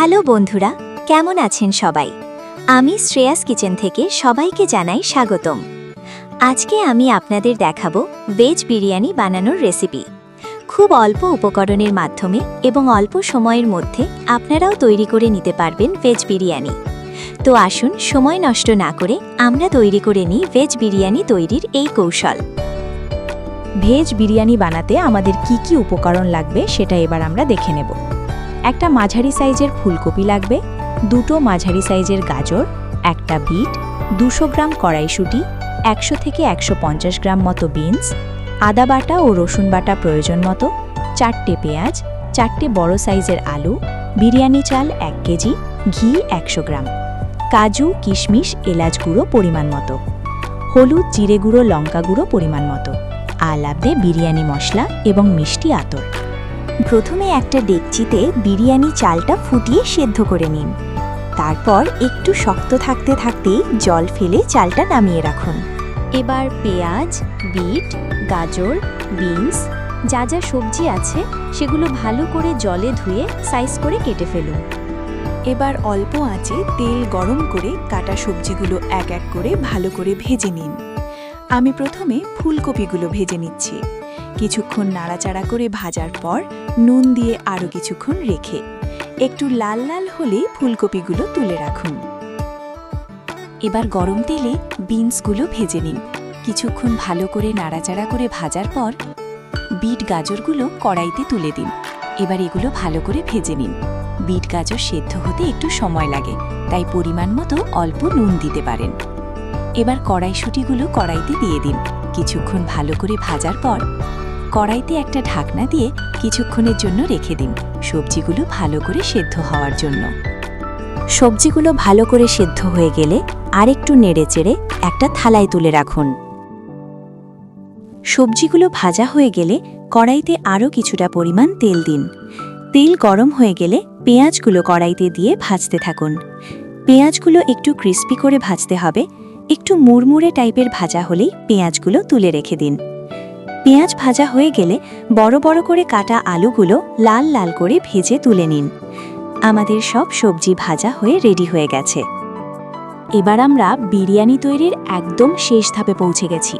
Hello বন্ধুরা, কেমন আছেন সবাই? আমি শ্রেয়াস কিচেন থেকে সবাইকে জানাই স্বাগতম। আজকে আমি আপনাদের দেখাবো ভেজ বিরিয়ানি বানানোর রেসিপি। খুব অল্প উপকরণের মাধ্যমে এবং অল্প সময়ের মধ্যে আপনারাও তৈরি করে নিতে পারবেন ভেজ বিরিয়ানি। তো আসুন সময় নষ্ট না করে আমরা তৈরি করে নিই ভেজ বিরিয়ানি তৈরির এই কৌশল। ভেজ বিরিয়ানি বানাতে আমাদের কি কি উপকরণ লাগবে সেটা এবার আমরা দেখে নেব। একটা মাঝারি সাইজের ফুলকপি লাগবে, দুটো মাঝারি সাইজের গাজর, একটা বিট, 200 গ্রাম কড়াইশুঁটি, 100 থেকে 150 গ্রাম মতো বিনস, আদা বাটা ও রসুন বাটা প্রয়োজন মতো, 4টে পেঁয়াজ, 4টে বড় সাইজের আলু, বিরিয়ানি চাল 1 কেজি, ঘি 100 গ্রাম, কাজু, কিশমিশ, এলাচ গুঁড়ো পরিমাণ মতো, হলুদ, জিরে গুঁড়ো, লঙ্কা গুঁড়ো পরিমাণ মতো, আলাদা বিরিয়ানি মশলা এবং মিষ্টি আতর। প্রথমে একটা ডেকচিতে বিরিয়ানি চালটা ফুটিয়ে সেদ্ধ করে নিন। তারপর একটু শক্ত থাকতে থাকতেই জল ফেলে চালটা নামিয়ে রাখুন। এবার পেঁয়াজ, বিট, গাজর, বিনস যা যা সবজি আছে সেগুলো ভালো করে জলে ধুয়ে সাইজ করে কেটে ফেলুন। এবার অল্প আঁচে তেল গরম করে কাটা সবজিগুলো এক এক করে ভালো করে ভেজে নিন। আমি প্রথমে ফুলকপিগুলো ভেজে নিচ্ছি। কিছুক্ষণ নাড়াচাড়া করে ভাজার পর নুন দিয়ে আরও কিছুক্ষণ রেখে একটু লাল লাল হলে ফুলকপিগুলো তুলে রাখুন। এবার গরম তেলে বিনসগুলো ভেজে নিন। কিছুক্ষণ ভালো করে নাড়াচাড়া করে ভাজার পর বিট গাজরগুলো কড়াইতে তুলে দিন। এবার এগুলো ভালো করে ভেজে নিন। বিট গাজর সেদ্ধ হতে একটু সময় লাগে, তাই পরিমাণ মতো অল্প নুন দিতে পারেন। এবার কড়াইশুঁটিগুলো কড়াইতে দিয়ে দিন। কিছুক্ষণ ভালো করে ভাজার পর কড়াইতে একটা ঢাকনা দিয়ে কিছুক্ষণের জন্য রেখে দিন, সবজিগুলো ভালো করে সেদ্ধ হওয়ার জন্য। সবজিগুলো ভালো করে সেদ্ধ হয়ে গেলে আরেকটু নেড়েচেড়ে একটা থালায় তুলে রাখুন। সবজিগুলো ভাজা হয়ে গেলে কড়াইতে আরও কিছুটা পরিমাণ তেল দিন। তেল গরম হয়ে গেলে পেঁয়াজগুলো কড়াইতে দিয়ে ভাজতে থাকুন। পেঁয়াজগুলো একটু ক্রিস্পি করে ভাজতে হবে। একটু মুড়মুড়ে টাইপের ভাজা হলেই পেঁয়াজগুলো তুলে রেখে দিন। পেঁয়াজ ভাজা হয়ে গেলে বড় বড় করে কাটা আলুগুলো লাল লাল করে ভেজে তুলে নিন। আমাদের সব সবজি ভাজা হয়ে রেডি হয়ে গেছে। এবার আমরা বিরিয়ানি তৈরির একদম শেষ ধাপে পৌঁছে গেছি।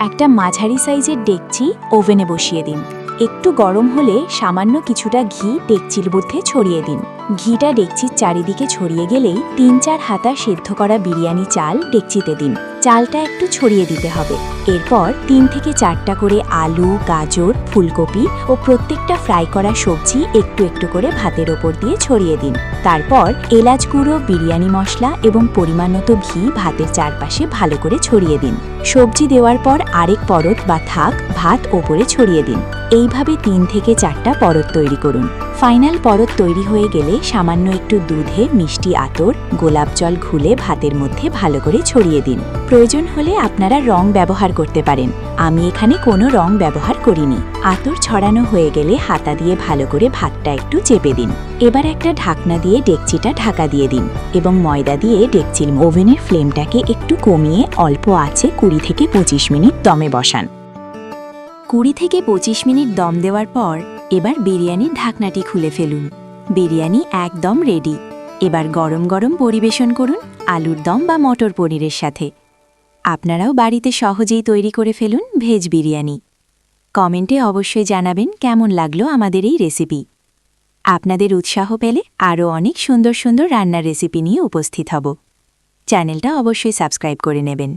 একটা মাঝারি সাইজের ডেকচি ওভেনে বসিয়ে দিন। একটু গরম হলে সামান্য কিছুটা ঘি ডেকচির মধ্যে ছড়িয়ে দিন। ঘিটা ডেকচির চারিদিকে ছড়িয়ে গেলেই 3-4 হাতা সেদ্ধ করা বিরিয়ানি চাল ডেকচিতে দিন। চালটা একটু ছড়িয়ে দিতে হবে। এরপর 3 থেকে 4টা করে আলু, গাজর, ফুলকপি ও প্রত্যেকটা ফ্রাই করা সবজি একটু একটু করে ভাতের ওপর দিয়ে ছড়িয়ে দিন। তারপর এলাচ গুঁড়ো, বিরিয়ানি মশলা এবং পরিমাণ মতো ঘি ভাতের চারপাশে ভালো করে ছড়িয়ে দিন। সবজি দেওয়ার পর আরেক পরত বা থাক ভাত ওপরে ছড়িয়ে দিন। এইভাবে 3 থেকে 4টা পরত তৈরি করুন। ফাইনাল পরত তৈরি হয়ে গেলে সামান্য একটু দুধে মিষ্টি আতর, গোলাপ জল ঘুলে ভাতের মধ্যে ভালো করে ছড়িয়ে দিন। প্রয়োজন হলে আপনারা রং ব্যবহার করতে পারেন। আমি এখানে কোনো রং ব্যবহার করিনি। আতর ছড়ানো হয়ে গেলে হাতা দিয়ে ভালো করে ভাতটা একটু চেপে দিন। এবার একটা ঢাকনা দিয়ে ডেকচিটা ঢাকা দিয়ে দিন এবং ময়দা দিয়ে ডেকচির ওভেনের ফ্লেমটাকে একটু কমিয়ে অল্প আঁচে 20 থেকে 25 মিনিট দমে বসান। 20 থেকে 25 মিনিট দম দেওয়ার পর এবার বিরিয়ানির ঢাকনাটি খুলে ফেলুন। বিরিয়ানি একদম রেডি। এবার গরম গরম পরিবেশন করুন আলুর দম বা মটর পনিরের সাথে। আপনারাও বাড়িতে সহজেই তৈরি করে ফেলুন ভেজ বিরিয়ানি। কমেন্টে অবশ্যই জানাবেন কেমন লাগলো আমাদের এই রেসিপি। আপনাদের উৎসাহ পেলে আরও অনেক সুন্দর সুন্দর রান্নার রেসিপি নিয়ে উপস্থিত হব। চ্যানেলটা অবশ্যই সাবস্ক্রাইব করে নেবেন।